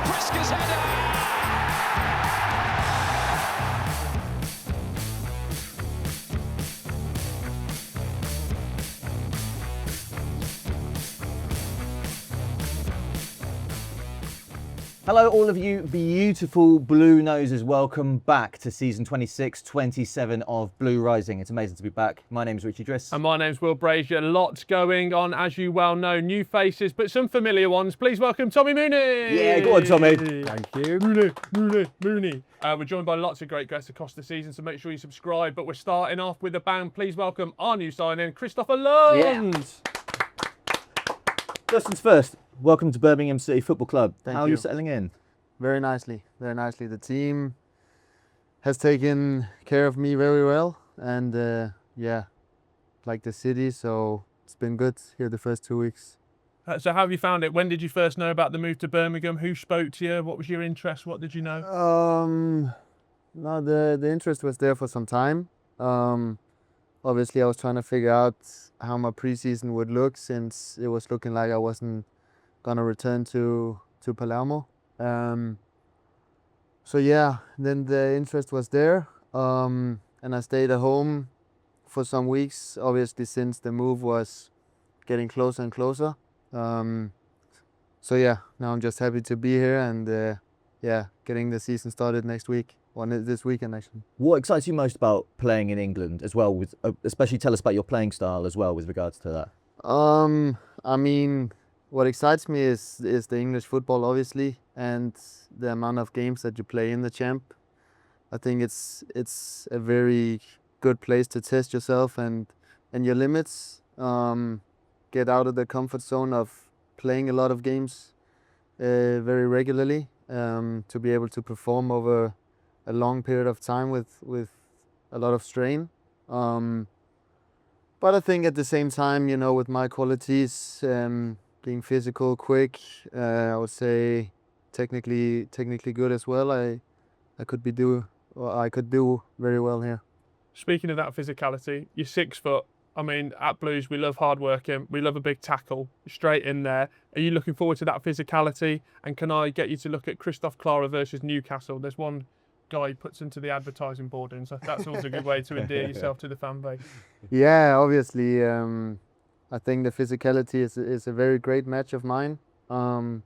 Priska's header. Hello all of you beautiful Blue Noses, welcome back to season 26-27 of Blue Rising. It's amazing to be back. My name's Richie Driss. And my name's Will Brazier. Lots going on, as you well know. New faces, but some familiar ones. Please welcome Tommy Mooney. Yeah, go on Tommy. Thank you. Mooney. We're joined by lots of great guests across the season, so make sure you subscribe. But we're starting off with a bang. Please welcome our new signing, Kristoffer Lund. Yeah. First things first, welcome to Birmingham City Football Club. How are you settling in? Very nicely, very nicely. The team has taken care of me very well, and yeah, like the city, so it's been good here the first 2 weeks. So how have you found it? When did you first know about the move to Birmingham? Who spoke to you? What was your interest? What did you know? No, the interest was there for some time. Obviously, I was trying to figure out how my preseason would look, since it was looking like I wasn't gonna return to Palermo. So yeah, then the interest was there, and I stayed at home for some weeks, obviously, since the move was getting closer and closer. So yeah, now I'm just happy to be here, and yeah, getting the season started next week, or this weekend actually. What excites you most about playing in England as well, with especially tell us about your playing style as well with regards to that? I mean, what excites me is the English football, obviously, and the amount of games that you play in the Champ. I think it's a very good place to test yourself and your limits. Get out of the comfort zone of playing a lot of games very regularly, to be able to perform over a long period of time with a lot of strain. But I think at the same time, you know, with my qualities, being physical, quick, I would say technically good as well. I could do very well here. Speaking of that physicality, you're 6 foot. I mean, at Blues, we love hard working. We love a big tackle, straight in there. Are you looking forward to that physicality? And can I get you to look at Kristoff Clara versus Newcastle? There's one guy who puts into the advertising board, and so that's also a good way to endear yourself to the fan base. Yeah, obviously. I think the physicality is a very great match of mine. And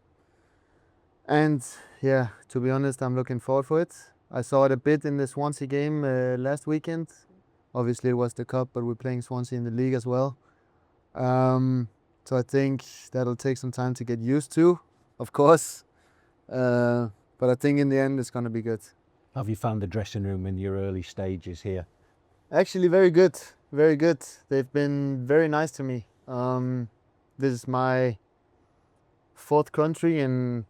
yeah, to be honest, I'm looking forward for it. I saw it a bit in the Swansea game last weekend. Obviously, it was the cup, but we're playing Swansea in the league as well. So I think that'll take some time to get used to, of course. But I think in the end, it's going to be good. How have you found the dressing room in your early stages here? Actually, very good. Very good. They've been very nice to me. This is my 4th country in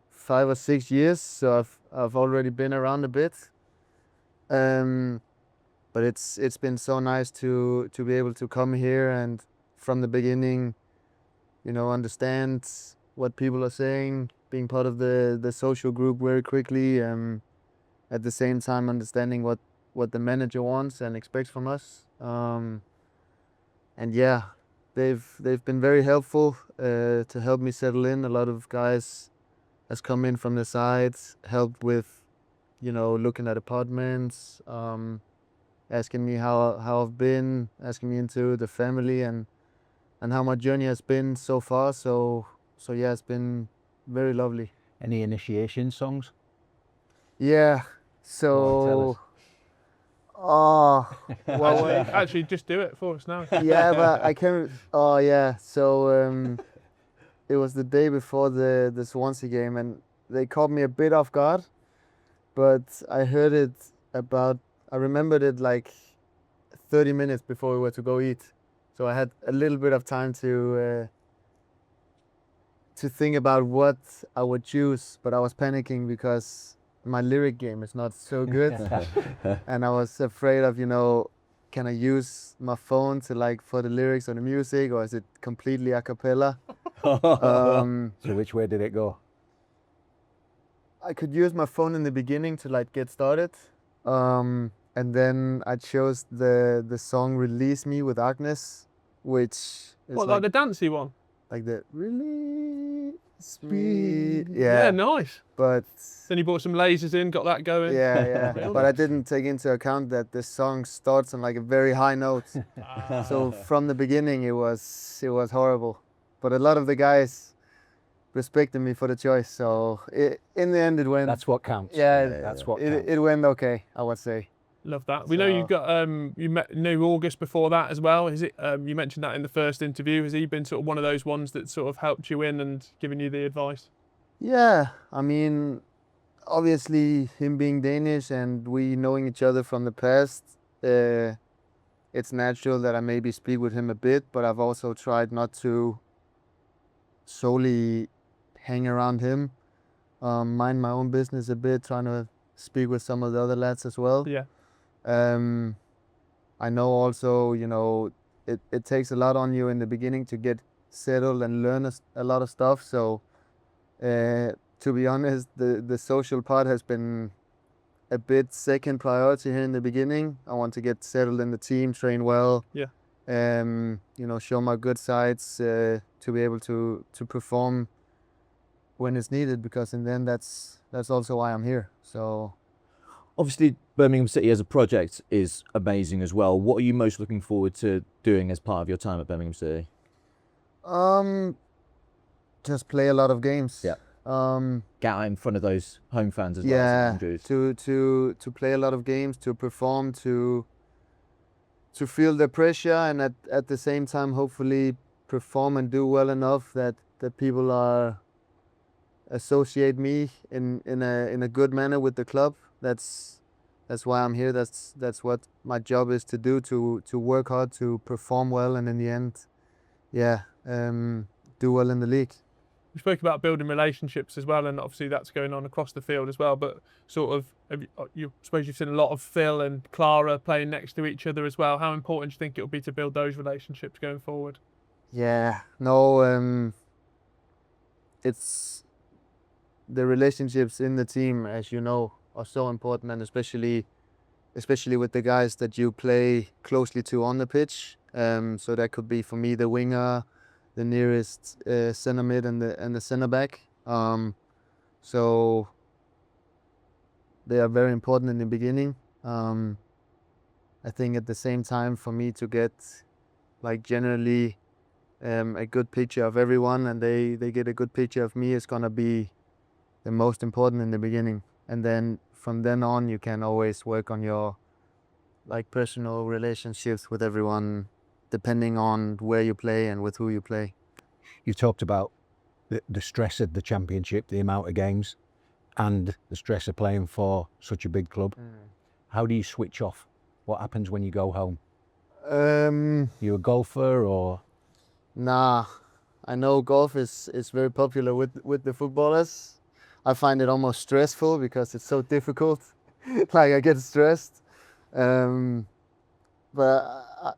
5 or 6 years, so I've already been around a bit. But it's been so nice to be able to come here and from the beginning, you know, understand what people are saying, being part of the social group very quickly, at the same time understanding what the manager wants and expects from us. And yeah, they've been very helpful to help me settle in. A lot of guys has come in from the sides, helped with, you know, looking at apartments, asking me how I've been, asking me into the family and how my journey has been so far. So yeah, it's been very lovely. Any initiation songs? Yeah. So. Oh, well, Actually, just do it for us now. yeah, but I can't. Oh, yeah. So it was the day before the Swansea game, and they caught me a bit off guard. But I heard it I remembered it like 30 minutes before we were to go eat. So I had a little bit of time to think about what I would choose. But I was panicking because my lyric game is not so good. And I was afraid of, you know, can I use my phone to for the lyrics or the music, or is it completely a cappella? So which way did it go? I could use my phone in the beginning to get started. And then I chose the song Release Me with Agnes, which is What, like the dancey one? like the release Speed. Yeah, nice. But Then you brought some lasers in, got that going. yeah. Really? But I didn't take into account that this song starts on like a very high note. So from the beginning, it was horrible. But a lot of the guys respected me for the choice. So in the end, it went. That's what counts. Yeah, That's what counts. it went okay, I would say. Love that. We know you got you knew August before that as well. Is it? You mentioned that in the first interview. Has he been sort of one of those ones that sort of helped you in and given you the advice? Yeah, I mean, obviously him being Danish and we knowing each other from the past, it's natural that I maybe speak with him a bit. But I've also tried not to solely hang around him, mind my own business a bit, trying to speak with some of the other lads as well. Yeah. I know also, you know, it takes a lot on you in the beginning to get settled and learn a lot of stuff. So, to be honest, the social part has been a bit second priority here in the beginning. I want to get settled in the team, train well. Yeah. You know, show my good sides to be able to perform when it's needed, because in the end that's also why I'm here. So. Obviously, Birmingham City as a project is amazing as well. What are you most looking forward to doing as part of your time at Birmingham City? Just play a lot of games. Yeah. Get out in front of those home fans as well. Yeah. As To play a lot of games, to perform, to feel the pressure, and at the same time, hopefully, perform and do well enough that people associate me in a good manner with the club. That's why I'm here. That's what my job is to do, to work hard, to perform well, and in the end, do well in the league. We spoke about building relationships as well, and obviously that's going on across the field as well. But sort of, I suppose you've seen a lot of Phil and Clara playing next to each other as well. How important do you think it will be to build those relationships going forward? Yeah, no, it's the relationships in the team, as you know, are so important, and especially with the guys that you play closely to on the pitch. So that could be for me the winger, the nearest centre mid, and the centre back. So they are very important in the beginning. I think at the same time, for me to get like generally a good picture of everyone, and they get a good picture of me, is gonna be the most important in the beginning. And then from then on, you can always work on your like personal relationships with everyone, depending on where you play and with who you play. You talked about the stress of the championship, the amount of games, and the stress of playing for such a big club. How do you switch off? What happens when you go home? You a golfer or? Nah, I know golf is very popular with the footballers. I find it almost stressful because it's so difficult. Like I get stressed. But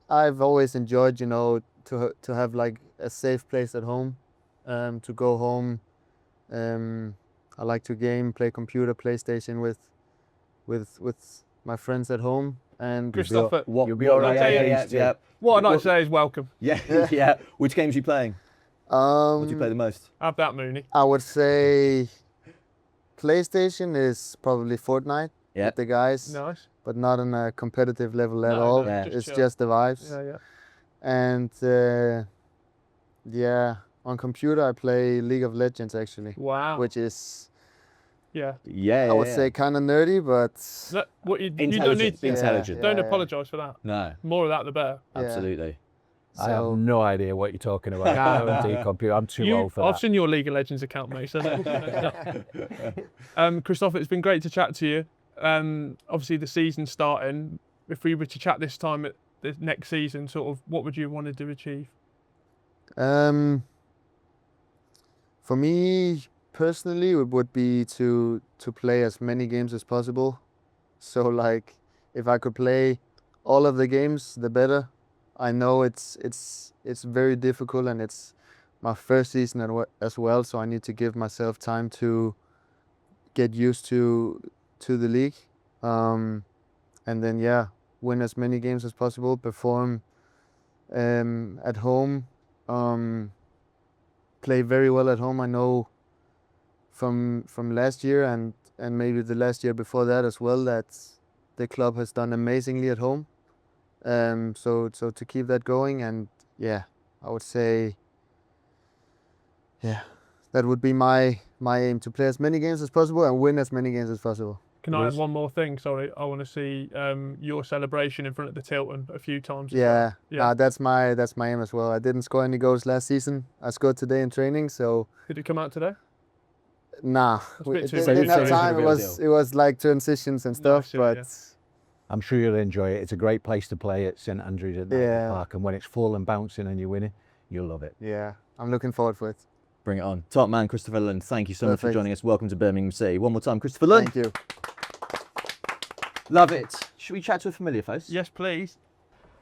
I've always enjoyed, you know, to have like a safe place at home, to go home. I like to game, play computer, PlayStation with my friends at home. And Kristoffer, You'll be all right. Yeah. what I'd like to say is welcome. Yeah. Yeah. Which games are you playing? What do you play the most? Have that, Mooney. I would say PlayStation is probably Fortnite with the guys. Nice. But not on a competitive level at No, all. no, It's chill. just the vibes. Yeah. And on computer I play League of Legends actually, Wow. which is Yeah. Yeah. I would say kind of nerdy, but Look, what you don't need Intelligent. to. Intelligent. Don't Yeah. apologise for that. No. More of that, the better. Yeah. Absolutely. I have So- no idea what you're talking about. I don't do computer. I'm too old for I've that. seen your League of Legends account, mate. So Kristoffer, it's been great to chat to you. Obviously, the season's starting. If we were to chat this time at the next season, sort of, what would you want to achieve? For me personally, it would be to play as many games as possible. So like, if I could play all of the games, the better. I know it's very difficult, and it's my first season as well. So I need to give myself time to get used to the league, and then win as many games as possible. Perform at home. Play very well at home. I know from last year and maybe the last year before that as well, that the club has done amazingly at home. So to keep that going, and yeah, I would say, yeah, that would be my aim, to play as many games as possible and win as many games as possible. Can I add one more thing? Sorry, I want to see your celebration in front of the Tilton a few times. Yeah, Yeah. that's my aim as well. I didn't score any goals last season. I scored today in training, so Did it come out today? nah, a bit too didn't have early. time. It's a It was like transitions and stuff, sure, but yeah. I'm sure you'll enjoy it. It's a great place to play at St Andrews at Yeah. Park, and when it's full and bouncing and you're winning, you'll love it. yeah, I'm looking forward for it. Bring it on. Top man, Kristoffer Lund, thank you so much for Perfect. joining us. Welcome to Birmingham City. One more time, Kristoffer Lund. Thank you. Love it. Should we chat to a familiar face? Yes, please.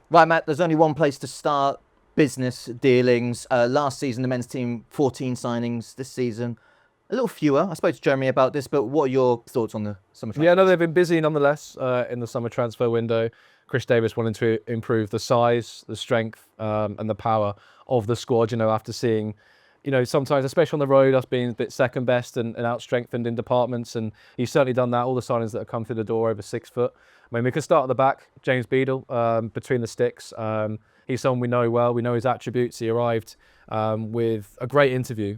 Right, Matt, there's only one place to start. Business dealings. Last season, the men's team, 14 signings. This season, a little fewer. I spoke to Jeremy about this, but what are your thoughts on the summer transfer? Yeah, no, they've been busy nonetheless in the summer transfer window. Chris Davis wanted to improve the size, the strength, and the power of the squad. You know, after seeing, you know, sometimes, especially on the road, us being a bit second best and out-strengthened in departments, and he's certainly done that. All the signings that have come through the door over 6 foot. I mean, we could start at the back. James Beadle, between the sticks. He's someone we know well. We know his attributes. He arrived with a great interview.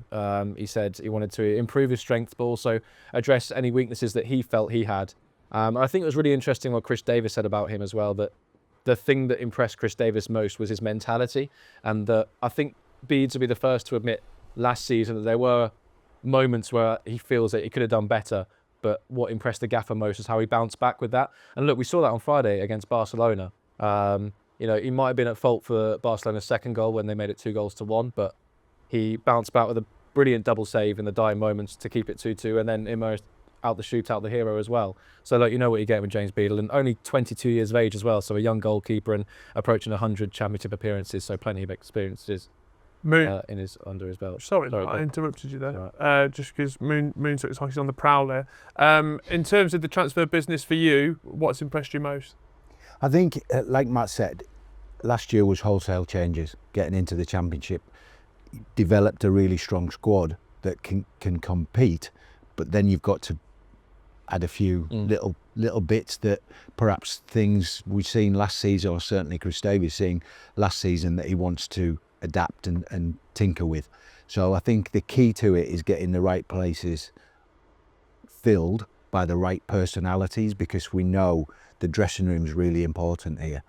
He said he wanted to improve his strength, but also address any weaknesses that he felt he had. I think it was really interesting what Chris Davis said about him as well, that the thing that impressed Chris Davis most was his mentality, and that I think Beads will be the first to admit last season that there were moments where he feels that he could have done better, but what impressed the gaffer most is how he bounced back with that. And look, we saw that on Friday against Barcelona. You know, he might have been at fault for Barcelona's second goal when they made it 2-1, but he bounced back with a brilliant double save in the dying moments to keep it 2-2, and then emerged out the shootout the hero as well. So look, you know what you get with James Beadle, and only 22 years of age as well, so a young goalkeeper and approaching 100 championship appearances, so plenty of experiences under his belt. Sorry, Sorry, I interrupted you there. Right. Just because Moon's looks like he's on the prowl there. In terms of the transfer business for you, what's impressed you most? I think, like Matt said, last year was wholesale changes, getting into the championship, developed a really strong squad that can compete, but then you've got to add a few little bits that perhaps things we've seen last season, or certainly Chris Davis seeing last season, that he wants to adapt and tinker with. So I think the key to it is getting the right places filled by the right personalities, because we know the dressing room is really important here.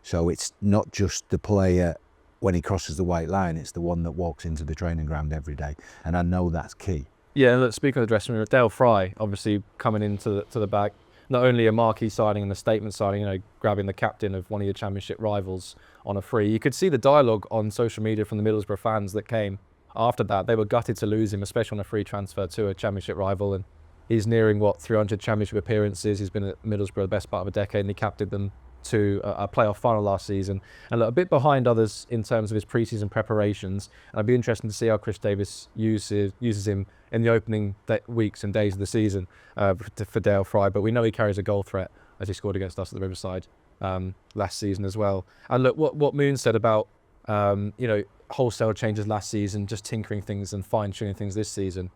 So it's not just the player when he crosses the white line, it's the one that walks into the training ground every day. And I know that's key. Yeah, and look, speaking of the dressing room, Dael Fry obviously coming into the back, not only a marquee signing and a statement signing, you know, grabbing the captain of one of your championship rivals on a free. You could see the dialogue on social media from the Middlesbrough fans that came after that. They were gutted to lose him, especially on a free transfer to a championship rival. And he's nearing, 300 championship appearances. He's been at Middlesbrough the best part of a decade, and he captained them to a playoff final last season, and look, a bit behind others in terms of his pre-season preparations. And I'd be interested to see how Chris Davis uses him in the opening weeks and days of the season for Dael Fry. But we know he carries a goal threat, as he scored against us at the Riverside last season as well. And look, what Moon said about you know, wholesale changes last season, just tinkering things and fine-tuning things this season.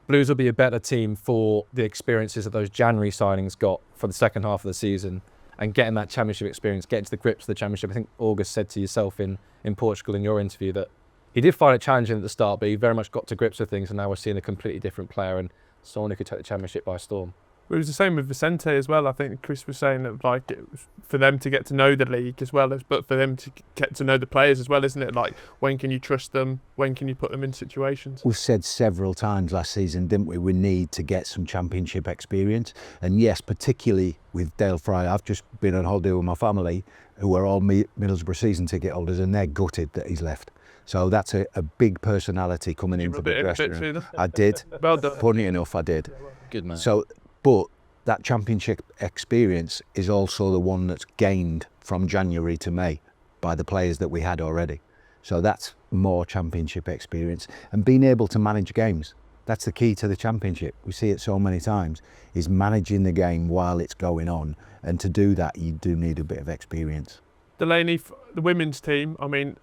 Blues will be a better team for the experiences that those January signings got for the second half of the season, and getting that championship experience, getting to the grips of the championship. I think August said to yourself in Portugal in your interview that he did find it challenging at the start, but he very much got to grips with things, and now we're seeing a completely different player and someone who could take the championship by storm. It was the same with Vicente as well. I think Chris was saying that, like, it was for them to get to know the league as well as, but for them to get to know the players as well, isn't it? Like, when can you trust them? When can you put them in situations? We've said several times last season, didn't we? We need to get some championship experience. And yes, particularly with Dael Fry, I've just been on holiday with my family, who are all Middlesbrough season ticket holders, and they're gutted that he's left. So that's a big personality coming into the dressing room. I did. Well done. Funny enough, I did. Good man. So, but that championship experience is also the one that's gained from January to May by the players that we had already. So that's more championship experience, and being able to manage games. That's the key to the championship. We see it so many times, is managing the game while it's going on. And to do that, you do need a bit of experience. Delaney, the women's team, I mean,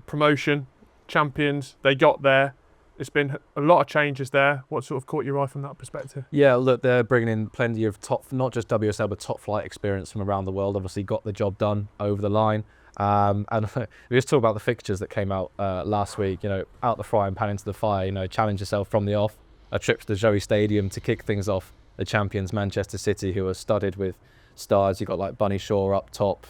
promotion, champions, they got there. It's been a lot of changes there. What sort of caught your eye from that perspective? Yeah, look, they're bringing in plenty of top, not just WSL, but top flight experience from around the world. Obviously, got the job done over the line. And we just talk about the fixtures that came out last week. You know, out the frying pan into the fire. You know, challenge yourself from the off. A trip to the Zoe Stadium to kick things off. The champions, Manchester City, who are studded with stars. You've got like Bunny Shaw up top,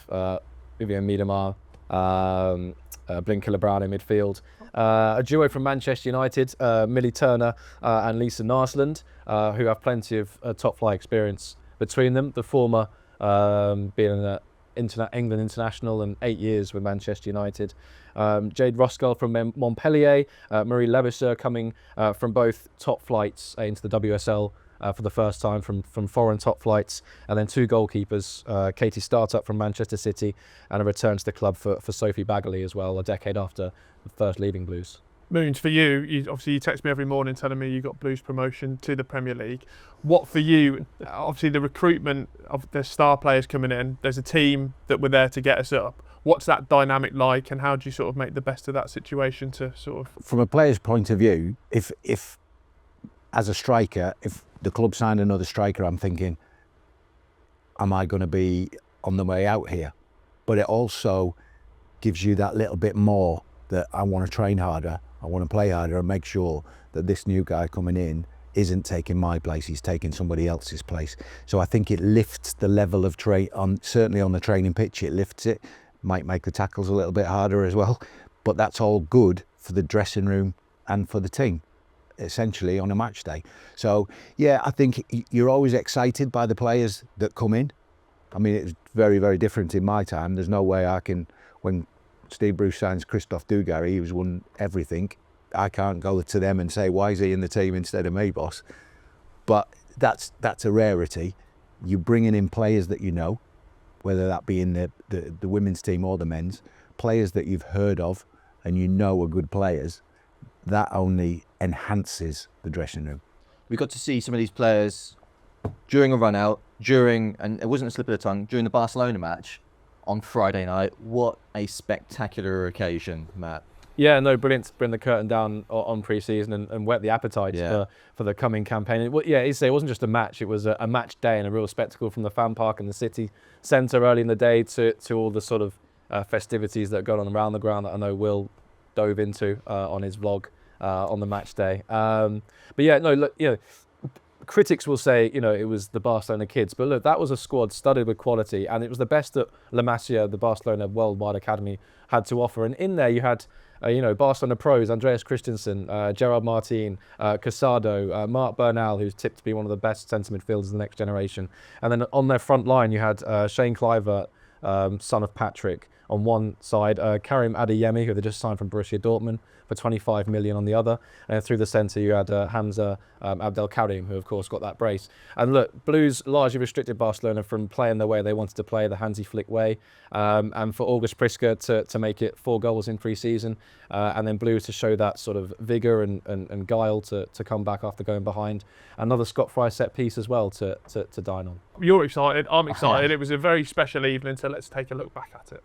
Vivian Miedemar, Blinkilla Brown in midfield. A duo from Manchester United, Millie Turner and Lisa Narsland, who have plenty of top flight experience between them. The former being an England international and 8 years with Manchester United. Jade Roskell from Montpellier, Marie Levisser coming from both top flights into the WSL for the first time from foreign top flights, and then 2 goalkeepers, Katie Startup from Manchester City, and a return to the club for Sophie Baggerly as well, a decade after first leaving Blues. Moons, for you obviously you text me every morning telling me you got Blues promotion to the Premier League. What for you, obviously the recruitment of the star players coming in, there's a team that were there to get us up. What's that dynamic like, and how do you sort of make the best of that situation to sort of... From a player's point of view, if as a striker, if the club signed another striker, I'm thinking, am I going to be on the way out here? But it also gives you that little bit more that I want to train harder, I want to play harder and make sure that this new guy coming in isn't taking my place, he's taking somebody else's place. So I think it lifts the level of certainly on the training pitch, it lifts it, might make the tackles a little bit harder as well, but that's all good for the dressing room and for the team, essentially on a match day. So yeah, I think you're always excited by the players that come in. I mean, it's very, very different in my time. There's no way I can, when Steve Bruce signs Kristoff Dugarry, who's won everything, I can't go to them and say, why is he in the team instead of me, boss? But that's a rarity. You're bringing in players that you know, whether that be in the women's team or the men's, players that you've heard of and you know are good players. That only enhances the dressing room. We got to see some of these players during a run out, and it wasn't a slip of the tongue, during the Barcelona match on Friday night. What a spectacular occasion, Matt. Yeah, no, brilliant to bring the curtain down on pre-season and whet the appetite for the coming campaign. It wasn't just a match, it was a match day and a real spectacle, from the fan park and the city centre early in the day to all the sort of festivities that go on around the ground that I know Will dove into on his vlog on the match day. But yeah, no, look, you know, critics will say, you know, it was the Barcelona kids, but look, that was a squad studded with quality, and it was the best that La Masia, the Barcelona Worldwide Academy, had to offer. And in there you had, you know, Barcelona pros, Andreas Christensen, Gerard Martin, Casado, Marc Bernal, who's tipped to be one of the best centre midfielders of the next generation. And then on their front line, you had Shane Kluivert, son of Patrick, on one side, Karim Adeyemi, who they just signed from Borussia Dortmund for 25 million on the other. And through the centre, you had Hamza Abdelkarim, who of course got that brace. And look, Blues largely restricted Barcelona from playing the way they wanted to play, the Hansi Flick way. And for August Priska to make it 4 goals in pre-season, and then Blues to show that sort of vigour and guile to come back after going behind. Another Scott Fry set piece as well to dine on. You're excited, I'm excited. It was a very special evening, so let's take a look back at it.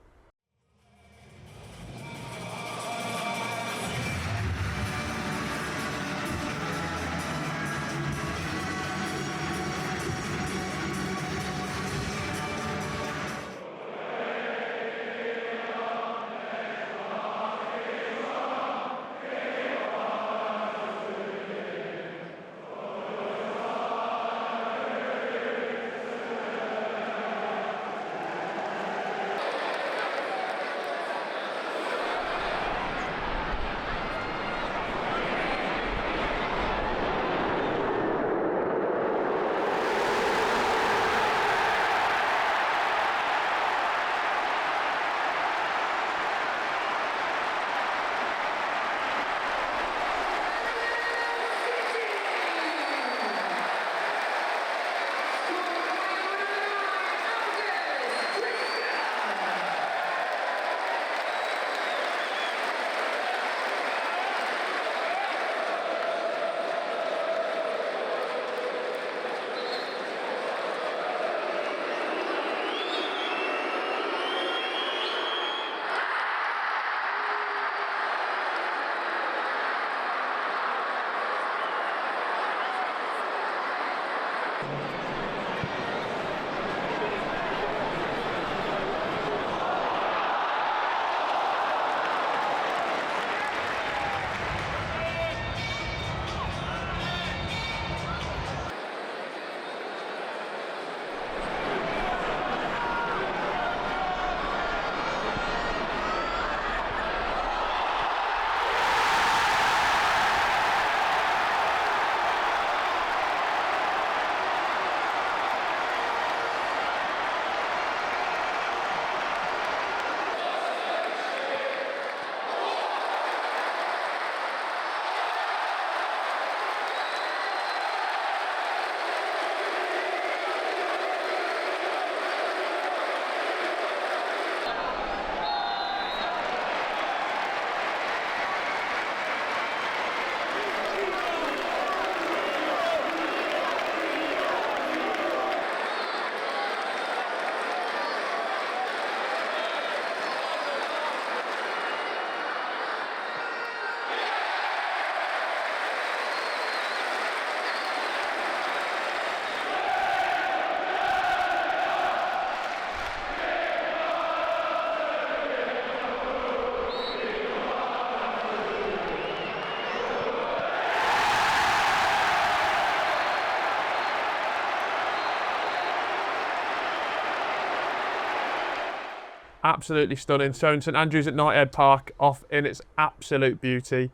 Absolutely stunning. So in St Andrews at Knighthead Park, off in its absolute beauty.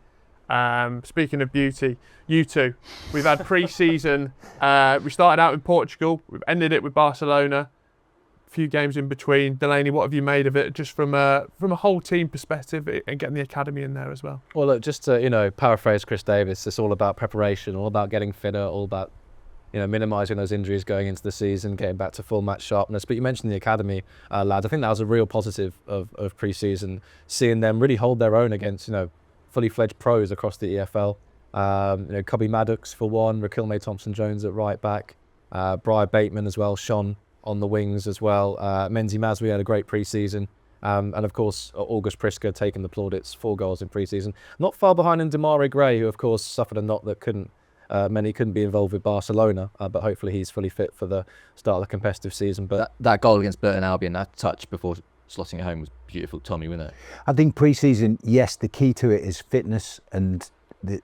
Speaking of beauty, you two, we've had pre-season. We started out in Portugal, we've ended it with Barcelona. A few games in between. Delaney, what have you made of it, just from a whole team perspective, and getting the academy in there as well? Well, look, just to paraphrase Chris Davis, it's all about preparation, all about getting fitter, all about minimising those injuries going into the season, getting back to full match sharpness. But you mentioned the academy lads. I think that was a real positive of pre-season, seeing them really hold their own against fully fledged pros across the EFL. Cubby Maddox for one, Rakilme Thompson-Jones at right back, Briar Bateman as well, Sean on the wings as well. Menzi Maswi had a great pre-season. And of course, August Priska taking the plaudits, 4 goals in pre-season. Not far behind in Damare Gray, who of course suffered a knock that couldn't be involved with Barcelona, but hopefully he's fully fit for the start of the competitive season. But that goal against Burton Albion, that touch before slotting it home was beautiful. Tommy, wasn't it? I think pre-season, yes, the key to it is fitness and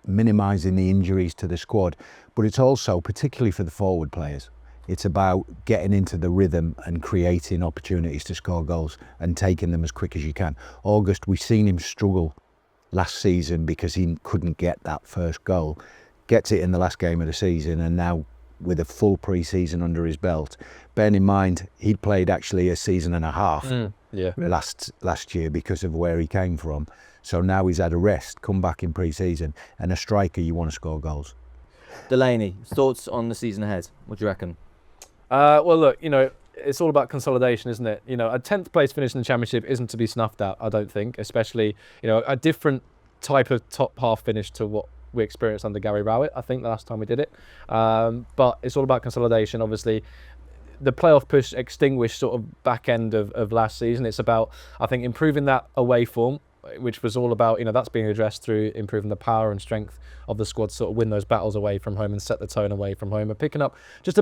minimising the injuries to the squad, but it's also, particularly for the forward players, it's about getting into the rhythm and creating opportunities to score goals and taking them as quick as you can. August, we've seen him struggle last season because he couldn't get that first goal. Gets it in the last game of the season, and now with a full pre-season under his belt. Bearing in mind, he'd played actually a season and a half last year because of where he came from. So now he's had a rest, come back in pre-season, and a striker, you want to score goals. Delaney, thoughts on the season ahead? What do you reckon? Well, look, it's all about consolidation, isn't it? A 10th place finish in the Championship isn't to be snuffed at, I don't think, especially, a different type of top half finish to what we experienced under Gary Rowett, I think, the last time we did it. But it's all about consolidation. Obviously, the playoff push extinguished sort of back end of last season. It's about, I think, improving that away form, which was all about, that's being addressed through improving the power and strength of the squad to sort of win those battles away from home and set the tone away from home, and picking up just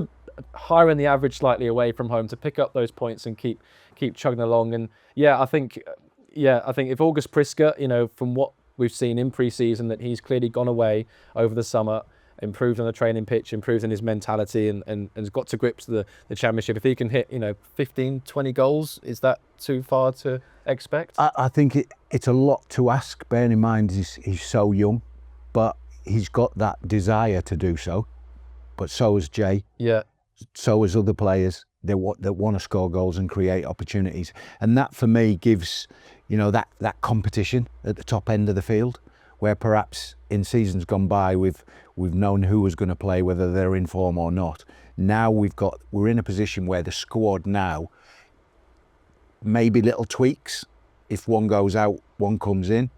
higher in the average slightly away from home to pick up those points and keep chugging along. And I think if August Priska, from what we've seen in pre-season, that he's clearly gone away over the summer, improved on the training pitch, improved in his mentality, and has got to grips with the Championship. If he can hit 15, 20 goals, is that too far to expect? I think it's a lot to ask, bearing in mind he's so young, but he's got that desire to do so. But so has Jay. Yeah. So has other players that want to score goals and create opportunities. And that, for me, gives that competition at the top end of the field, where perhaps in seasons gone by we've known who was going to play, whether they're in form or not. Now we're in a position where the squad now, maybe little tweaks. If one goes out, one comes in,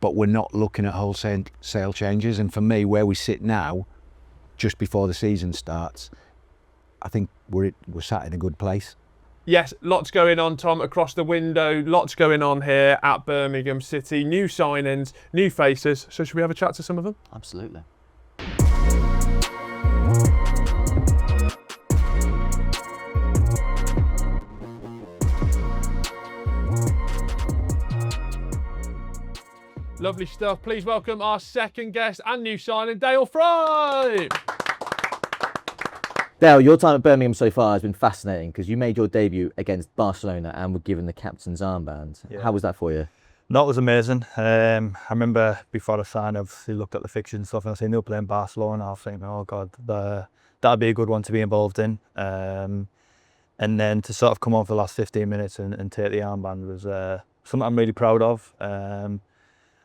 but we're not looking at wholesale changes. And for me, where we sit now, just before the season starts, I think we're sat in a good place. Yes, lots going on, Tom, across the window. Lots going on here at Birmingham City. New signings, new faces. So should we have a chat to some of them? Absolutely. Lovely stuff. Please welcome our second guest and new signing, Dael Fry. Dael, your time at Birmingham so far has been fascinating because you made your debut against Barcelona and were given the captain's armband. Yeah. How was that for you? No, it was amazing. I remember before I signed, I obviously looked at the fixtures and stuff, and I seen they were playing Barcelona. I was thinking, oh God, that'd be a good one to be involved in. And then to sort of come on for the last 15 minutes and take the armband was something I'm really proud of. And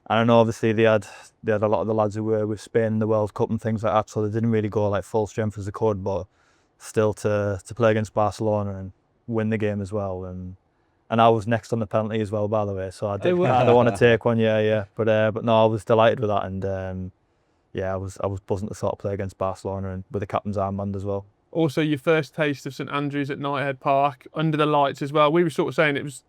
I know obviously they had a lot of the lads who were with Spain in the World Cup and things like that, so they didn't really go like full strength as they could, but still to play against Barcelona and win the game as well. And I was next on the penalty as well, by the way, so I did kind of want to take one, yeah. But no, I was delighted with that, and yeah, I was buzzing to sort of play against Barcelona and with the captain's armband as well. Also, your first taste of St Andrews at Knighthead Park, under the lights as well. We were sort of saying it was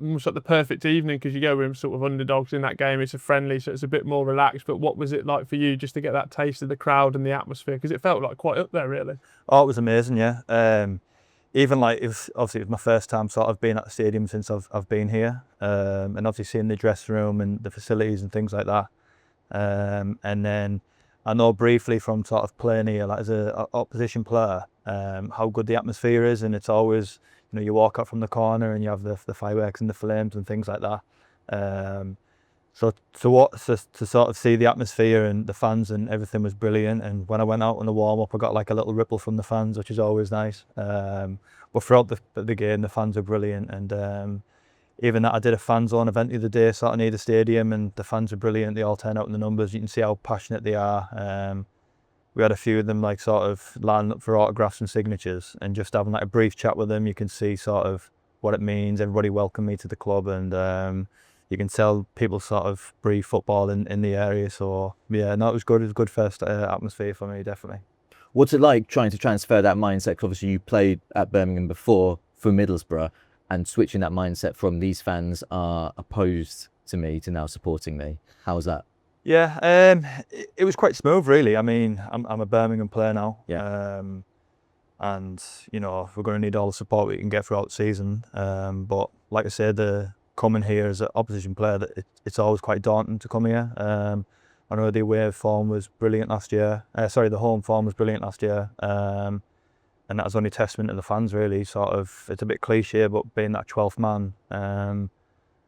almost like the perfect evening because you go with sort of underdogs in that game. It's a friendly, so it's a bit more relaxed. But what was it like for you just to get that taste of the crowd and the atmosphere? Because it felt like quite up there, really. Oh, it was amazing, yeah. Even like it was my first time sort of being at the stadium since I've been here, and obviously seeing the dressing room and the facilities and things like that. And then I know briefly from sort of playing here, like as an opposition player, how good the atmosphere is, and it's always, you know, you walk out from the corner and you have the fireworks and the flames and things like that. So to sort of see the atmosphere and the fans and everything was brilliant. And when I went out on the warm up, I got like a little ripple from the fans, which is always nice. But throughout the game, the fans are brilliant. And even that, I did a fan zone event the other day, sort of near the stadium, and the fans are brilliant. They all turn out in the numbers. You can see how passionate they are. We had a few of them like sort of lining up for autographs and signatures, and just having like a brief chat with them, you can see sort of what it means. Everybody welcomed me to the club, and you can tell people sort of breathe football in the area. So yeah, no, it was good. It was a good first atmosphere for me, definitely. What's it like trying to transfer that mindset? 'Cause obviously you played at Birmingham before for Middlesbrough, and switching that mindset from these fans are opposed to me to now supporting me. How was that? Yeah, it was quite smooth, really. I mean, I'm a Birmingham player now. Yeah. And you know, we're going to need all the support we can get throughout the season. But like I said, coming here as an opposition player, it's always quite daunting to come here. I know the away form was brilliant last year. The home form was brilliant last year. And that was only testament to the fans, really. Sort of, it's a bit cliche, but being that 12th man.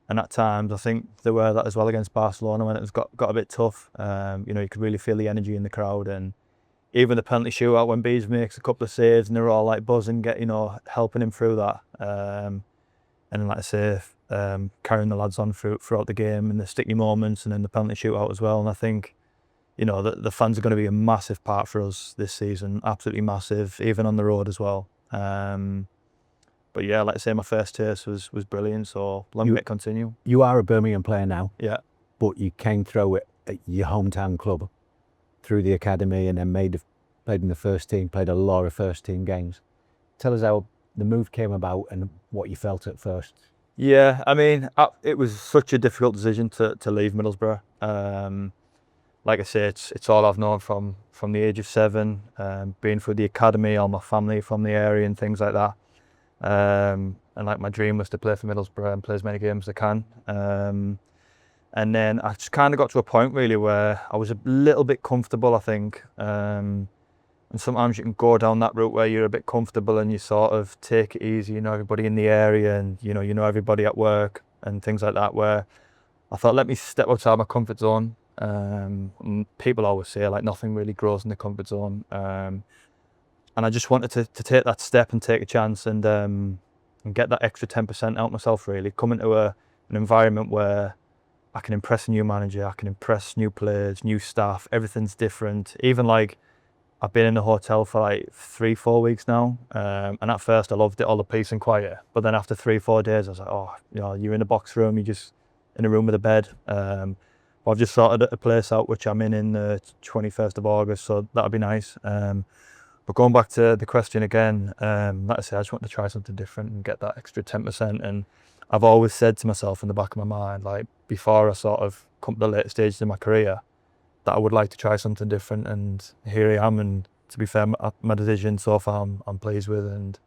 And at times, I think there were that as well against Barcelona when it was got a bit tough. You know, you could really feel the energy in the crowd, and even the penalty shootout when Bees makes a couple of saves and they're all like buzzing, helping him through that. And like I say, carrying the lads on throughout the game and the sticky moments, and then the penalty shootout as well. And I think, you know, the fans are going to be a massive part for us this season, absolutely massive, even on the road as well. But yeah, like I say, my first taste was brilliant, so long may it continue. You are a Birmingham player now. Yeah. But you came through it at your hometown club, through the academy, and then played in the first team, played a lot of first team games. Tell us how the move came about and what you felt at first. Yeah, I mean, it was such a difficult decision to leave Middlesbrough. Like I say, it's all I've known from the age of 7, being through the academy, all my family from the area and things like that. And like my dream was to play for Middlesbrough and play as many games as I can. And then I just kind of got to a point really where I was a little bit comfortable, I think. And sometimes you can go down that route where you're a bit comfortable and you sort of take it easy, you know everybody in the area, and you know everybody at work and things like that, where I thought, let me step outside my comfort zone. And people always say like nothing really grows in the comfort zone. And I just wanted to take that step and take a chance and get that extra 10% out myself, really. Come into an environment where I can impress a new manager, I can impress new players, new staff, everything's different. Even like, I've been in the hotel for like 3-4 weeks now. And at first I loved it, all the peace and quiet. But then after 3-4 days, I was like, oh, you know, you're in a box room, you're just in a room with a bed. But I've just sorted a place out, which I'm in the 21st of August, so that'll be nice. But going back to the question again, like I said, I just want to try something different and get that extra 10%. And I've always said to myself in the back of my mind, like before I sort of come to the later stages of my career, that I would like to try something different. And here I am. And to be fair, my decision so far I'm pleased with, and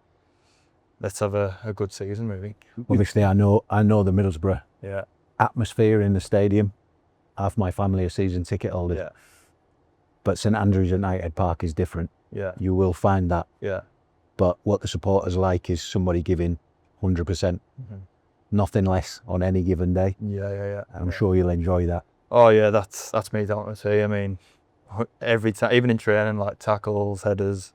let's have a good season, really. Obviously, I know the Middlesbrough Yeah. atmosphere in the stadium. half my family are season ticket holders. Yeah. But St Andrews United Park is different. Yeah. You will find that. Yeah. But what the supporters like is somebody giving 100%, nothing less on any given day. Yeah. I'm sure you'll enjoy that. Oh yeah, that's me down to see. I mean, every time, even in training, like tackles, headers,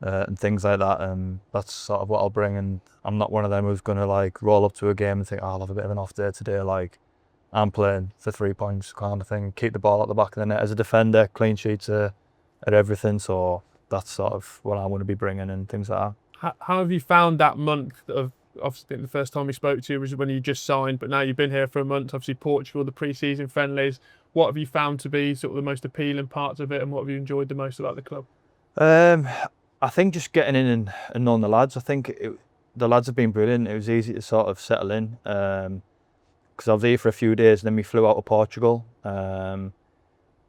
and things like that, that's sort of what I'll bring. And I'm not one of them who's gonna like roll up to a game and think, oh, I'll have a bit of an off day today. Like, I'm playing for 3 points kind of thing. Keep the ball at the back of the net as a defender. Clean sheets at everything. So that's sort of what I want to be bringing and things like that. How have you found that month of, obviously the first time we spoke to you was when you just signed, but now you've been here for a month, obviously Portugal, the pre-season friendlies. What have you found to be sort of the most appealing parts of it, and what have you enjoyed the most about the club? I think just getting in and knowing the lads. I think the lads have been brilliant. It was easy to sort of settle in because I was here for a few days and then we flew out to Portugal. And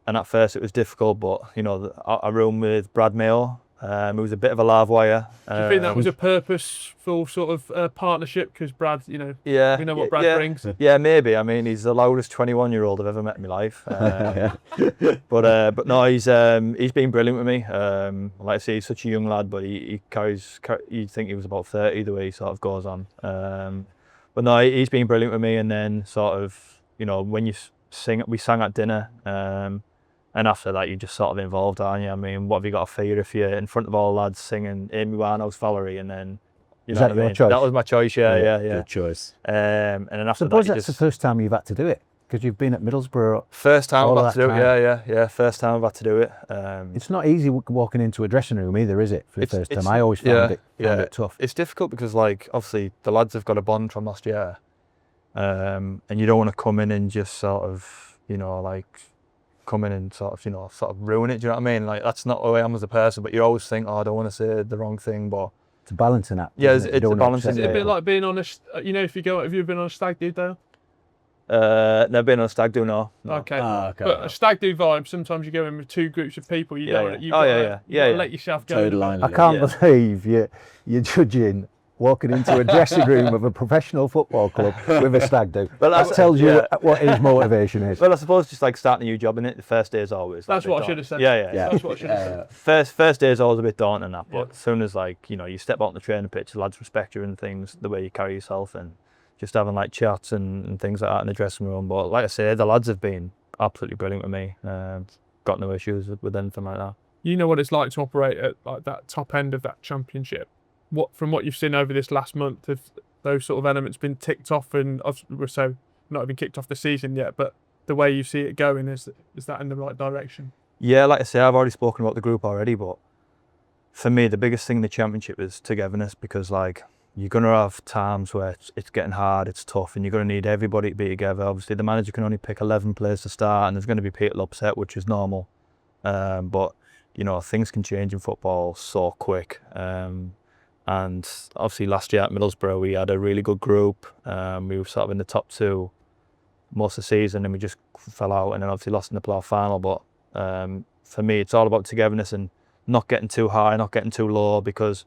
at first it was difficult, but you know, I roomed with Brad Mayo. It was a bit of a live wire. Do you think that was a purposeful sort of partnership? Because Brad, you know, yeah, we know what Brad brings. Yeah, maybe. I mean, he's the loudest 21-year-old I've ever met in my life. But no, he's been brilliant with me. Like I say, he's such a young lad, but he carries. You'd think he was about 30 the way he sort of goes on. But no, he's been brilliant with me. And then sort of, you know, when you sing, we sang at dinner. And after that, you're just sort of involved, aren't you? I mean, what have you got to fear if you're in front of all the lads singing Amy Winehouse, Valerie, and then, you know Is that what I your mean? choice? That was my choice, yeah. Good choice. And then after Suppose that, that's the first time you've had to do it, because you've been at Middlesbrough. first time all I've of had to do that it, yeah. First time I've had to do it. It's not easy walking into a dressing room either, is it? For the first time, I always yeah, found it tough. It's difficult because, like, obviously the lads have got a bond from last year, and you don't want to come in and just sort of, you know, like, come in and sort of ruin it. Do you know what I mean? Like, that's not who I am as a person. But you always think, oh, I don't want to say the wrong thing. But It's a balancing act. yeah, isn't it? You it's don't a wanna balancing upset It's a bit people. like being on a, you know, have you been on a stag do, Dale? never been on a stag do, no. Okay. Okay. But a stag do vibe, sometimes you go in with two groups of people. You Yeah, don't. yeah. You've Oh, got yeah, to, yeah. you've Yeah, got to yeah. let yourself go. Total line. I can't Yeah. believe you're judging walking into a dressing room of a professional football club with a stag do. Well, That that's- tells you yeah. what his motivation is. Well, I suppose just like starting a new job in it. The first day is always. That's like, a what I bit should have said. daunting. Yeah. That's what I should have said. First day is always a bit daunting, that. But Yeah. as soon as, like, you know, you step out on the training pitch, the lads respect you and things, the way you carry yourself, and just having like chats and things like that in the dressing room. But like I say, the lads have been absolutely brilliant with me. Got no issues with anything like that. You know what it's like to operate at like that top end of that championship. From what you've seen over this last month, have those sort of elements been ticked off? And so not even kicked off the season yet, but the way you see it going, is that in the right direction? Yeah, like I say, I've already spoken about the group already, but for me, the biggest thing in the championship is togetherness, because, like, you're going to have times where it's getting hard, it's tough, and you're going to need everybody to be together. Obviously, the manager can only pick 11 players to start, and there's going to be people upset, which is normal. But, you know, things can change in football so quick. And obviously last year at Middlesbrough, we had a really good group. We were sort of in the top two most of the season, and we just fell out, and then obviously lost in the playoff final. But for me, it's all about togetherness and not getting too high, not getting too low, because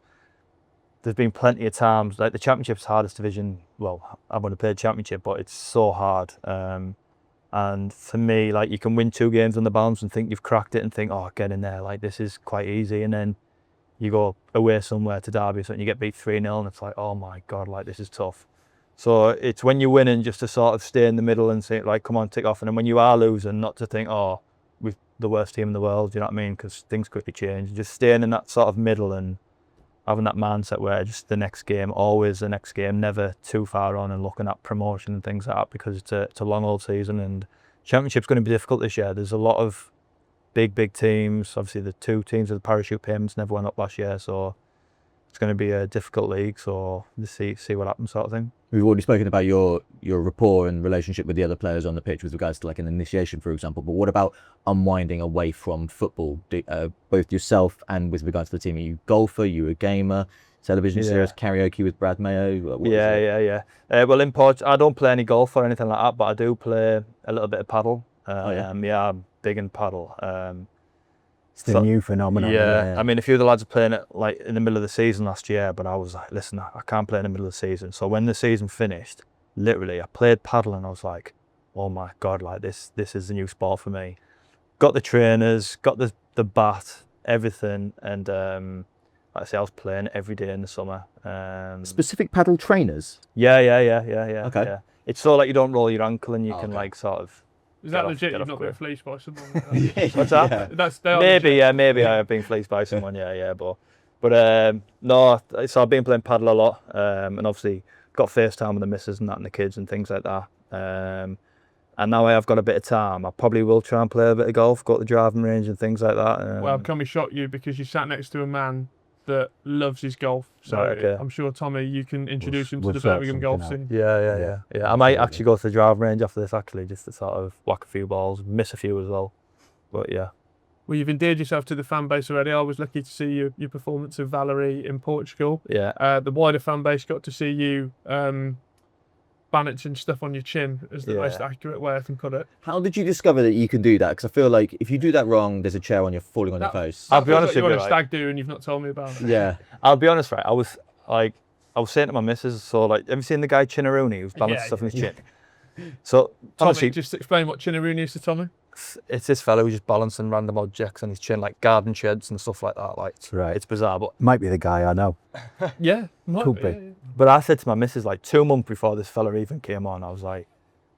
there's been plenty of times, like, the Championship's the hardest division. Well, I've only played Championship, but it's so hard. And for me, like, you can win 2 games on the bounce and think you've cracked it and think, oh, get in there, like, this is quite easy. And then you go away somewhere to Derby or something, you get beat 3-0, and it's like, oh my God, like, this is tough. So it's when you're winning, just to sort of stay in the middle and say, like, come on, tick off. And then when you are losing, not to think, oh, we're the worst team in the world, you know what I mean? Because things quickly change. Just staying in that sort of middle and having that mindset where just the next game, always the next game, never too far on, and looking at promotion and things like that, because it's a long old season, and Championship's going to be difficult this year. There's a lot of big teams. Obviously, the 2 teams with the parachute payments never went up last year, so it's going to be a difficult league. So let's see what happens, sort of thing. We've already spoken about your rapport and relationship with the other players on the pitch with regards to like an initiation, for example. But what about unwinding away from football? Both yourself and with regards to the team, are you a golfer? Are you a gamer? Television series, karaoke with Brad Mayo? Yeah. Well, in Portugal, I don't play any golf or anything like that, but I do play a little bit of paddle. I'm big in paddle. It's the new phenomenon. Yeah, I mean, a few of the lads are playing it like in the middle of the season last year, but I was like, listen, I can't play in the middle of the season. So when the season finished, literally, I played paddle and I was like, oh my God, like this is the new sport for me. Got the trainers, got the bat, everything, and like I say, I was playing every day in the summer. Specific paddle trainers. Yeah. Okay. Yeah. It's so like you don't roll your ankle and you can okay. like sort of. Is that Get off- legit? get You've off not quick. been fleeced by someone? What's that? They are Maybe, legit. yeah, maybe I have been fleeced by someone, yeah, but no, so I've been playing paddle a lot, and obviously got FaceTime with the missus and that and the kids and things like that. And now I have got a bit of time, I probably will try and play a bit of golf, go to the driving range and things like that. Well, can we shock you because you sat next to a man that loves his golf? So Right, okay. I'm sure, Tommy, you can introduce him to we'll the sort Birmingham something golf out. scene. Yeah. I might actually go to the driving range after this actually, just to sort of whack a few balls, miss a few as well. But yeah. Well, you've endeared yourself to the fan base already. I was lucky to see your performance of Valerie in Portugal. Yeah. The wider fan base got to see you bandaging stuff on your chin, is the most accurate way I can put it. How did you discover that you can do that? Because I feel like if you do that wrong, there's a chair on you falling on your face. I'll be honest You're with on you, a right? stag do and you've not told me about it. Yeah. I'll be honest, right? I was saying to my missus, so like, have you seen the guy Chinaruni who's balancing Yeah, stuff in his chin? So Tommy, honestly, just explain what Chinaruni is to Tommy. it's this fellow who's just balancing random objects on his chin, like garden sheds and stuff like that. Like, Right. it's bizarre. But Might be the guy I know. Yeah, might Could be. be. Yeah. but I said to my missus like 2 months before this fella even came on, I was like,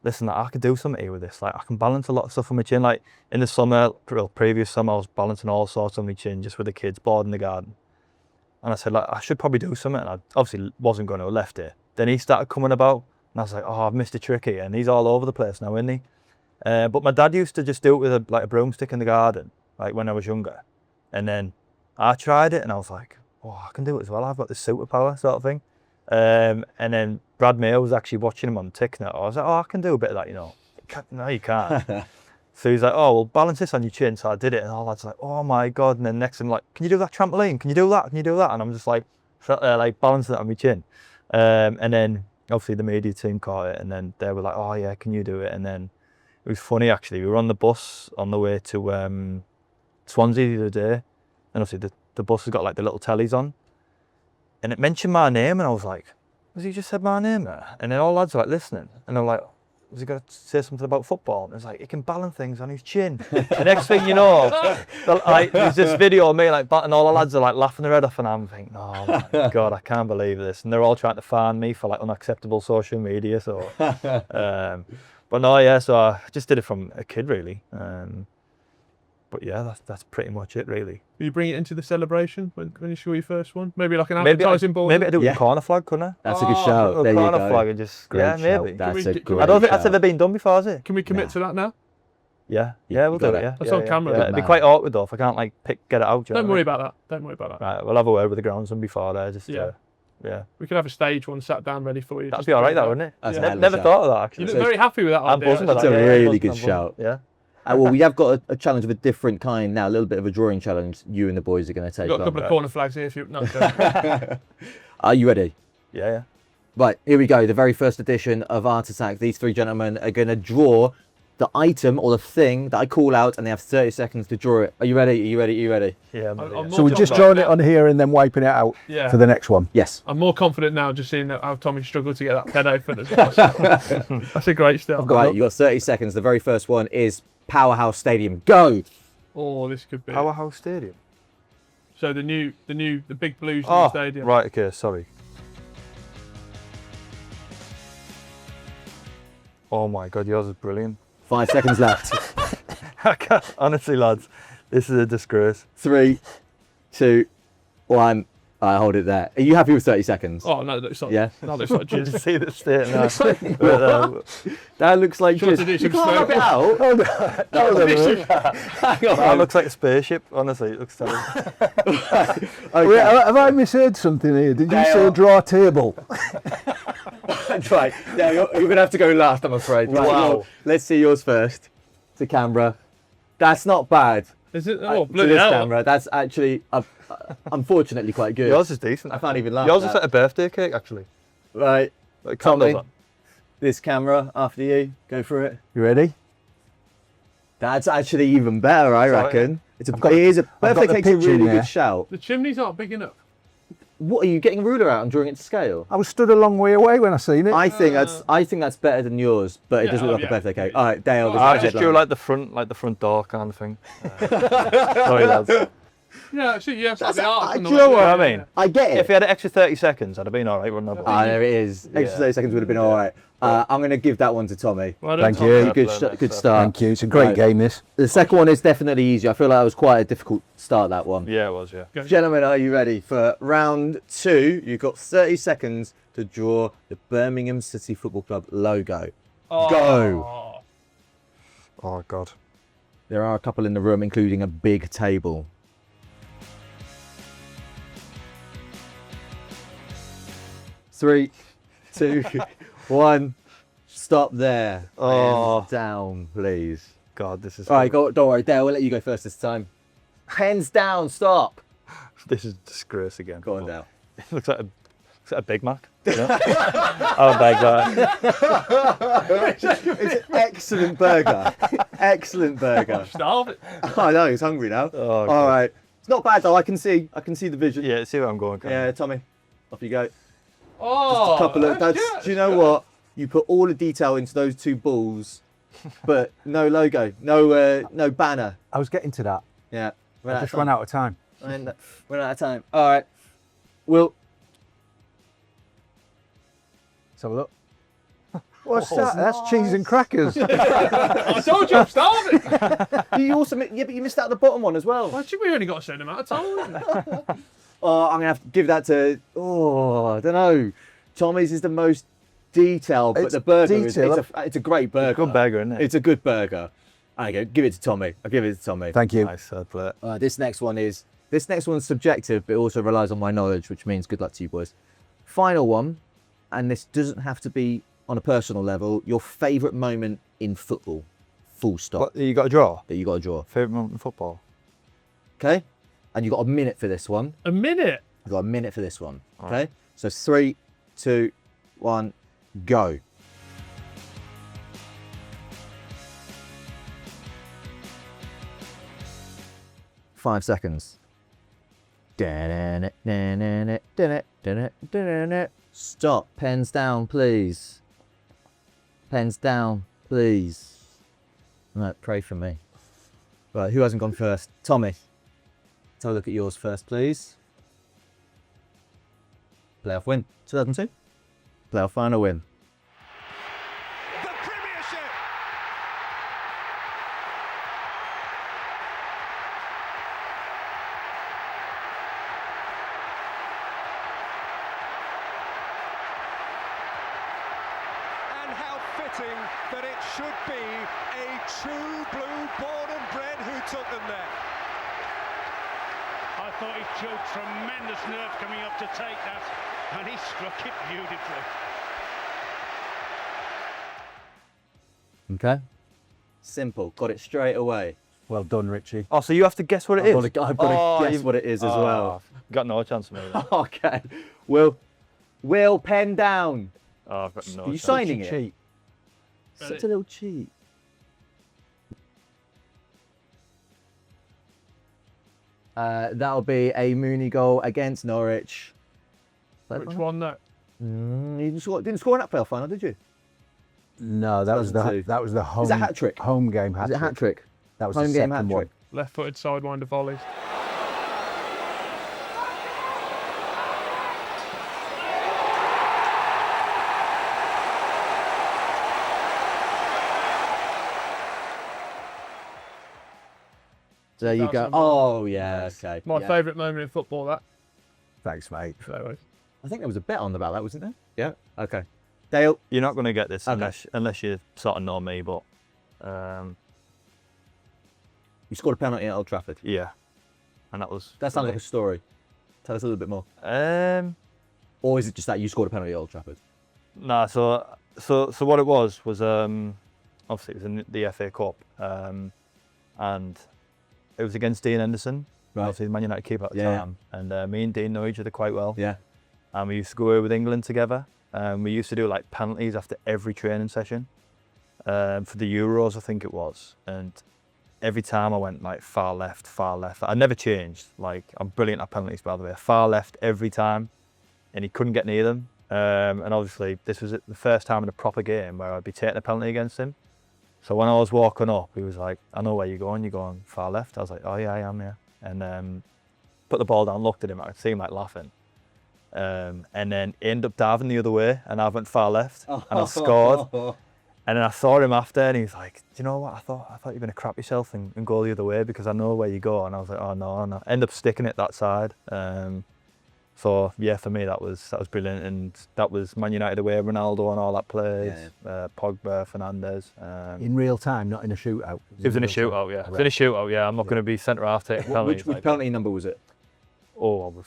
listen, I could do something here with this. Like, I can balance a lot of stuff on my chin. Like in the summer, previous summer, I was balancing all sorts on my chin just with the kids, bored in the garden. And I said, like, I should probably do something. And I obviously wasn't going to have left it. Then he started coming about, and I was like, oh, I've missed a trick here. And he's all over the place now, isn't he? But my dad used to just do it with a broomstick in the garden, like when I was younger. And then I tried it, and I was like, oh, I can do it as well. I've got this superpower sort of thing. And then Brad Mayo was actually watching him on TikTok. I was like, oh, I can do a bit of that, you know. No, you can't. So he's like, oh, well, balance this on your chin. So I did it, and all lads like, oh my God. And then next to him, like, can you do that trampoline? Can you do that? Can you do that? And I'm just like balancing it on my chin. And then obviously the media team caught it, and then they were like, oh yeah, can you do it? And then it was funny actually. We were on the bus on the way to Swansea the other day, and obviously the bus has got like the little tellies on, and it mentioned my name, and I was like, has he just said my name there? And then all lads are like listening, and they're like, was he going to say something about football? And it's like, he can balance things on his chin. The next thing you know, there's this video of me like, and all the lads are like laughing their head off, and I'm thinking, oh my God, I can't believe this. And they're all trying to fan me for like unacceptable social media. So, but no, yeah. So I just did it from a kid, really. But yeah, that's pretty much it, really. Will you bring it into the celebration when you score your first one? Maybe like an advertising board. Maybe I do it with Yeah. a corner flag, couldn't I? That's a good shout. A There you corner go. flag and just Great yeah, shout. maybe. That's we- a can we- great I don't think that's shout. ever been done before, has it? Can we commit Nah. to that now? Yeah, You we'll do got it. it. Yeah, That's yeah, on yeah. camera. Yeah, Good it'd be man. quite awkward though if I can't like get it out. do you know Don't what I worry mean? about that. Don't worry about that. Right, we'll have a word with the groundsman before there. Just Yeah. yeah. We could have a stage one sat down ready for you. That'd just be all to right, do that that. wouldn't it? That's a Yeah. hell of a Never shout. thought of that You actually. look very happy with that I'm idea. buzzing with That's that. a yeah, really I'm good buzzing. shout. Yeah. Well, we have got a challenge of a different kind now, a little bit of a drawing challenge you and the boys are going to take We've got a on. couple of corner flags here if you. No, don't. Are you ready? Yeah. Right, here we go. The very first edition of Art Attack. These three gentlemen are going to draw the item or the thing that I call out, and they have 30 seconds to draw it. Are you ready? Are you ready? Are you ready? Yeah. I'm yeah. more So we're just confident drawing it now. on here and then wiping it out Yeah. for the next one. Yes. I'm more confident now just seeing how Tommy struggled to get that pen open as well. So that's a great start. Right, you got 30 seconds. The very first one is Powerhouse Stadium. Go! Oh, this could be. Powerhouse Stadium. So the big Blues Oh, stadium. right. Okay. Sorry. Oh my God, yours is brilliant. 5 seconds left. I can't, honestly, lads, this is a disgrace. 3, 2, 1. I hold it there. Are you happy with 30 seconds? Oh no, that's not. Yeah. No, that's not Did you jizz. see the state now? That looks like Sure just... to do You some can't rub it smoking. out. Hang on. That looks like a spaceship, honestly. It looks terrible. Wait, have I misheard something here? Did you say Dale. draw a table? That's right. Yeah, you're going to have to go last, I'm afraid. Right, Wow. well, let's see yours first. To camera. That's not bad. Is it? To Oh, bloody this hell. camera. That's actually, unfortunately, quite good. Yours is decent. I can't even laugh Yours at is that. like a birthday cake, actually. Right. Like Tommy. candles on. This camera after you. Go for it. You ready? That's actually even better, I Sorry. reckon. It is a got birthday the cake's a picture really in there. good shout. The chimneys aren't big enough. What are you getting a ruler out and drawing it to scale? I was stood a long way away when I seen it. I think that's better than yours, but it does look like a birthday cake. All right, Dale. this is I the just headline. drew like the front door kind of thing. Sorry, lads. Yeah, actually, yes, like the do art. you know what I mean? I get it. If he had an extra 30 seconds, I'd have been all right, wouldn't I? There it is. Extra 30 seconds would have been all right. I'm going to give that one to Tommy. Well done, Thank Tom. you. Good start. Thank you. It's a great Right. game, this. The second one is definitely easier. I feel like that was quite a difficult start, that one. Yeah, it was, yeah. Okay. Gentlemen, are you ready for round 2? You've got 30 seconds to draw the Birmingham City Football Club logo. Go. Oh, God. There are a couple in the room, including a big table. 3, 2, 1. Stop there. Oh. Hands down, please. God, this is... All right, don't worry, Dale. We'll let you go first this time. Hands down. Stop. This is disgrace again. Go on, Dale. It looks like a Big Mac. You know? I would beg that. It's an excellent burger. Excellent burger. Starving. I know, he's hungry now. Oh, All God. right. It's not bad though. I can see the vision. Yeah, see where I'm going. Yeah, Tommy. Off you go. Oh, Just a couple of. that's Do you know what? You put all the detail into those 2 balls, but no logo, no banner. I was getting to that. Yeah. I just ran out of time. Ran out of time. All right. Well, Let's have a look. What's that? That's cheese and crackers. I told you I'm starving. you also but you missed out the bottom one as well. Actually, we only got a certain amount of time. Oh, I'm gonna have to give that to. Oh, I don't know. Tommy's is the most detailed, but It's the burger detailed. it's a great burger. Good burger, isn't it? It's a good burger. I go. Give it to Tommy. I'll give it to Tommy. Thank you. Nice, third plate. This next one's subjective, but it also relies on my knowledge, which means good luck to you boys. Final one, and this doesn't have to be on a personal level. Your favourite moment in football, full stop. What, you got a draw? That you got to draw. Favourite moment in football? Okay, and you got a minute for this one. A minute. You got a minute for this one. Okay, so 3, 2, 1, go. Five seconds. Stop. Pens down, please. Pens down, please. Right, pray for me. Right, who hasn't gone first? Tommy. Let's have a look at yours first, please. Playoff win. 2002. Playoff final win. The Premiership! And how fitting that it should be a true blue born and bred who took them there. I thought he showed tremendous nerve coming up to take that, and he struck it beautifully. Okay. Simple. Got it straight away. Well done, Richie. Oh, so you have to guess what it is? I've got to guess what it is as well. Got no chance, mate. Okay. Will, pen down. Oh, I've got no Are you chance. signing it? Cheat. Such a little cheat. That'll be a Mooney goal against Norwich. Which one, though? You didn't score in that playoff final, did you? No, that was the 2002. home. Is it a hat-trick? Home game hat Was it a hat trick? That was Home the game second hat-trick. one. Left-footed sidewinder volleys. There you go. 2001. Oh yeah, okay. My Yeah. favourite moment in football, that. Thanks, mate. So, I think there was a bet on about that, wasn't there? Yeah. Okay. Dale. You're not going to get this Okay. unless you sort of know me, but You scored a penalty at Old Trafford. yeah. And that was... That sounds like a story. Tell us a little bit more. Um, Or is it just that you scored a penalty at Old Trafford? Nah, so what it was obviously it was in the FA Cup, and it was against Dean Henderson, Right. obviously the Man United keeper at the Yeah. time, and me and Dean know each other quite well. Yeah. And we used to go away with England together. We used to do like penalties after every training session, for the Euros I think it was, and every time I went like far left. I never changed. Like, I'm brilliant at penalties, by the way. Far left every time, and he couldn't get near them. And obviously, this was the first time in a proper game where I'd be taking a penalty against him. So when I was walking up, he was like, "I know where you're going. You're going far left." I was like, "Oh yeah, I am, yeah." And put the ball down, looked at him. I could see him like laughing. And then he ended up diving the other way, and I went far left, and I scored. And then I saw him after, and he was like, "Do you know what? I thought you were gonna crap yourself and go the other way because I know where you go." And I was like, "Oh no!" And I ended up sticking it that side. So yeah, for me that was brilliant, and that was Man United away, Ronaldo and all that plays, Pogba, Fernandes. In real time, not in a shootout. It was in a shootout, yeah. It was in a shootout, yeah. I'm not going to be centre half taking penalties. Which penalty number was it? Oh, I was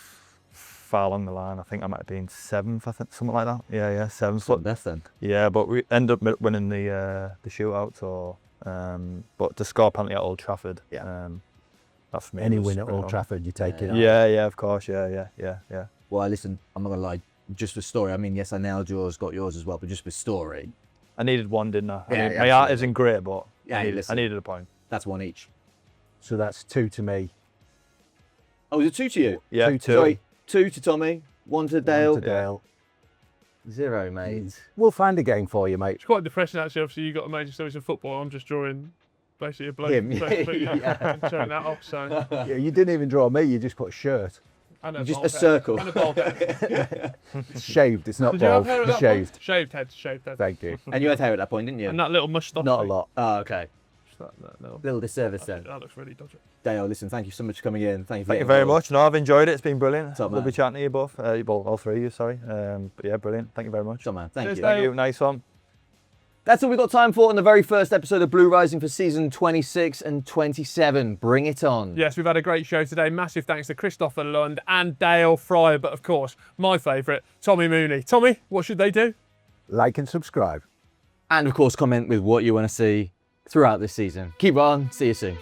far along the line. I think I might have been 7th, I think, something like that. Yeah, 7th. Not best then. Yeah, but we ended up winning the shootout. So, but to score a penalty at Old Trafford, that's for me. Any win at Old Trafford, you take it. Yeah, of course, yeah. Well, listen, I'm not gonna lie. Just for story, I mean, yes, I nailed yours, got yours as well, but just for story, I needed one, didn't I? Yeah, My art isn't great, but Yeah, I needed a point. that's one each. So that's 2 to me. Oh, was it 2 to you? Yeah, 2 to Sorry, 2 to Tommy, 1 to Dale. 1 to Dale. 0, mate. We'll find a game for you, mate. It's quite depressing actually. Obviously, you got a major stories in football. I'm just drawing basically a bloke Him, and showing that off. So Yeah, you didn't even draw me, you just put shirt. and Just bald a head. circle. And a bald head. It's shaved, it's not Did you have bald, hair at it's that point? shaved. Shaved head. Thank you. And you had hair at that point, didn't you? And that little moustache. Not a lot. Oh, okay. That little, Little disservice then. that looks really dodgy. Dale, listen, thank you so much for coming in. Thank you. Thank you very much. No, I've enjoyed it. It's been brilliant. Top Lovely man. chatting to you both. Well, all three of you, sorry. But yeah, brilliant. Thank you very much. Top man, thank Cheers, you. Dale. Thank you. Nice one. That's all we've got time for on the very first episode of Blue Rising for season 26 and 27. Bring it on. Yes, we've had a great show today. Massive thanks to Kristoffer Lund and Dael Fry, but of course, my favourite, Tommy Mooney. Tommy, what should they do? Like and subscribe. And of course, comment with what you want to see throughout this season. Keep on. See you soon.